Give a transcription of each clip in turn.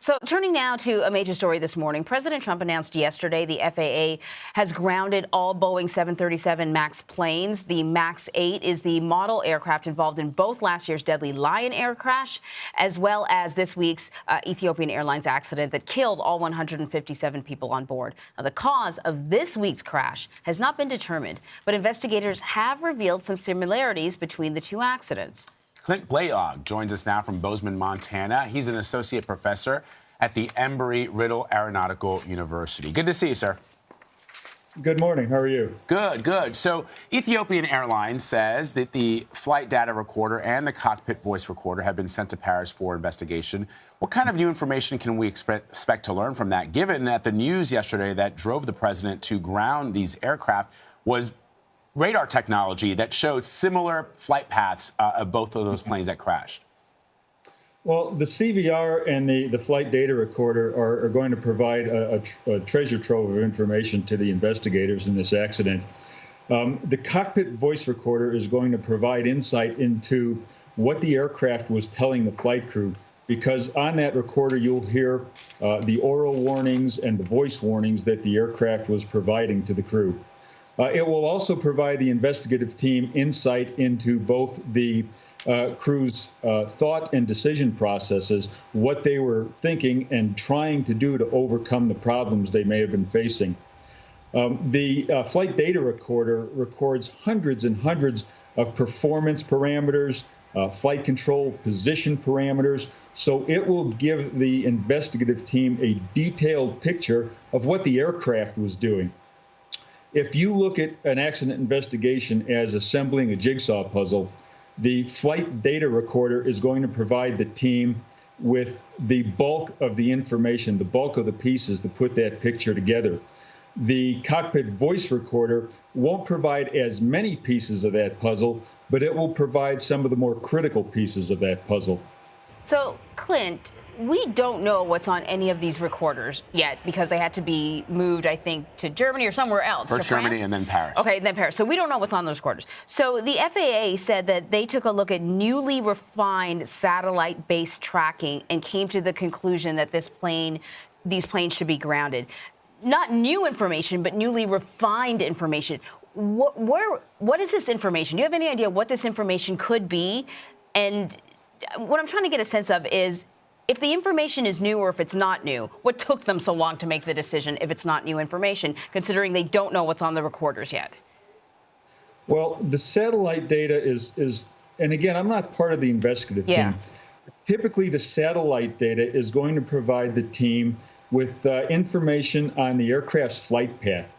So turning now to a major story this morning, President Trump announced yesterday the FAA has grounded all Boeing 737 MAX planes. The MAX 8 is the model aircraft involved in both last year's deadly Lion Air crash, as well as this week's Ethiopian Airlines accident that killed all 157 people on board. Now, the cause of this week's crash has not been determined, but investigators have revealed some similarities between the two accidents. Clint Balog joins us now from Bozeman, Montana. He's an associate professor at the Embry-Riddle Aeronautical University. Good to see you, sir. Good morning. How are you? Good, good. So Ethiopian Airlines says that the flight data recorder and the cockpit voice recorder have been sent to Paris for investigation. What kind of new information can we expect to learn from that, given that the news yesterday that drove the president to ground these aircraft was radar technology that showed similar flight paths of both of those planes that crashed? Well, the CVR and the flight data recorder are going to provide a treasure trove of information to the investigators in this accident. The cockpit voice recorder is going to provide insight into what the aircraft was telling the flight crew, because on that recorder you'll hear the oral warnings and the voice warnings that the aircraft was providing to the crew. It will also provide the investigative team insight into both the crew's thought and decision processes, what they were thinking and trying to do to overcome the problems they may have been facing. The flight data recorder records hundreds and hundreds of performance parameters, flight control position parameters, so it will give the investigative team a detailed picture of what the aircraft was doing. If you look at an accident investigation as assembling a jigsaw puzzle, the flight data recorder is going to provide the team with the bulk of the information, the bulk of the pieces to put that picture together. The cockpit voice recorder won't provide as many pieces of that puzzle, but it will provide some of the more critical pieces of that puzzle. So, Clint, we don't know what's on any of these recorders yet because they had to be moved, I think, to Germany or somewhere else. First Germany and then Paris. Okay, then Paris. So we don't know what's on those recorders. So the FAA said that they took a look at newly refined satellite-based tracking and came to the conclusion that these planes should be grounded. Not new information, but newly refined information. What is this information? Do you have any idea what this information could be? And what I'm trying to get a sense of is, if the information is new or if it's not new, what took them so long to make the decision if it's not new information, considering they don't know what's on the recorders yet? Well, the satellite data is, and again, I'm not part of the investigative team. Typically, the satellite data is going to provide the team with information on the aircraft's flight path,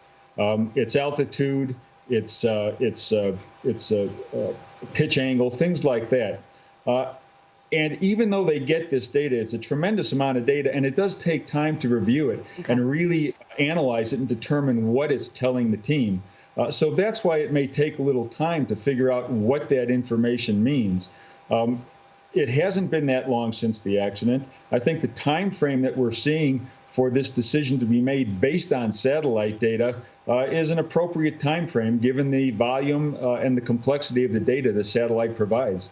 its altitude, its pitch angle, things like that. And even though they get this data, it's a tremendous amount of data, and it does take time to review it and really analyze it and determine what it's telling the team. So that's why it may take a little time to figure out what that information means. It hasn't been that long since the accident. I think the time frame that we're seeing for this decision to be made based on satellite data is an appropriate time frame given the volume and the complexity of the data the satellite provides.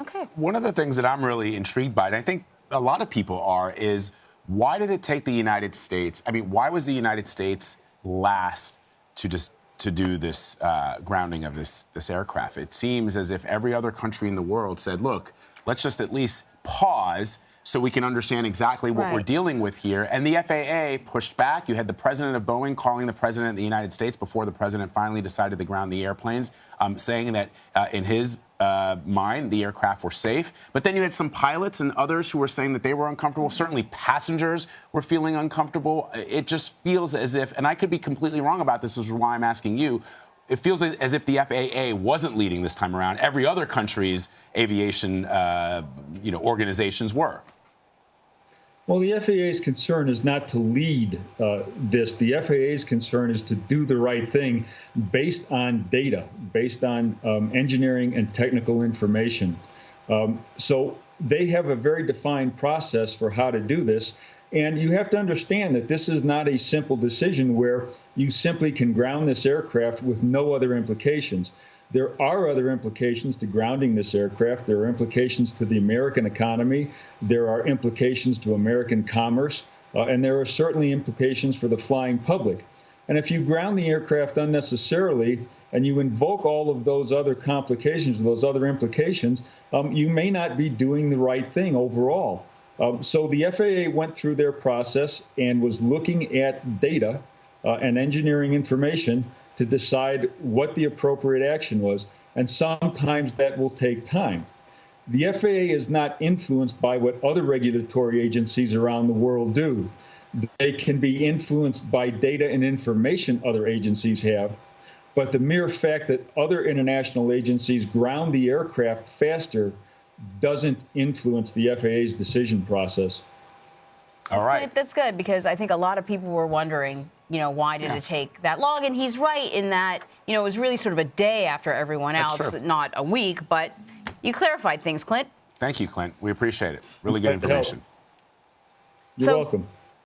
Okay. One of the things that I'm really intrigued by, and I think a lot of people are, is why did it take the United States? I mean, why was the United States last to do this grounding of this aircraft? It seems as if every other country in the world said, look, let's just at least pause so we can understand exactly what we're dealing with here. And the FAA pushed back. You had the president of Boeing calling the president of the United States before the president finally decided to ground the airplanes, saying that in his mind, the aircraft were safe. But then you had some pilots and others who were saying that they were uncomfortable. Certainly passengers were feeling uncomfortable. It just feels as if, and I could be completely wrong about this, is why I'm asking you, it feels as if the FAA wasn't leading this time around. Every other country's aviation organizations were. Well, the FAA's concern is not to lead this. The FAA's concern is to do the right thing based on data, based on engineering and technical information. So they have a very defined process for how to do this. And you have to understand that this is not a simple decision where you simply can ground this aircraft with no other implications. There are other implications to grounding this aircraft. There are implications to the American economy. There are implications to American commerce. And there are certainly implications for the flying public. And if you ground the aircraft unnecessarily and you invoke all of those other complications, those other implications, you may not be doing the right thing overall. So the FAA went through their process and was looking at data and engineering information to decide what the appropriate action was. And sometimes that will take time. The FAA is not influenced by what other regulatory agencies around the world do. They can be influenced by data and information other agencies have. But the mere fact that other international agencies ground the aircraft faster doesn't influence the FAA's decision process. All right. That's good, because I think a lot of people were wondering, why did it take that long? And he's right in that, it was really sort of a day after everyone else, not a week. But you clarified things, Clint. Thank you, Clint. We appreciate it. Really good information. You're welcome.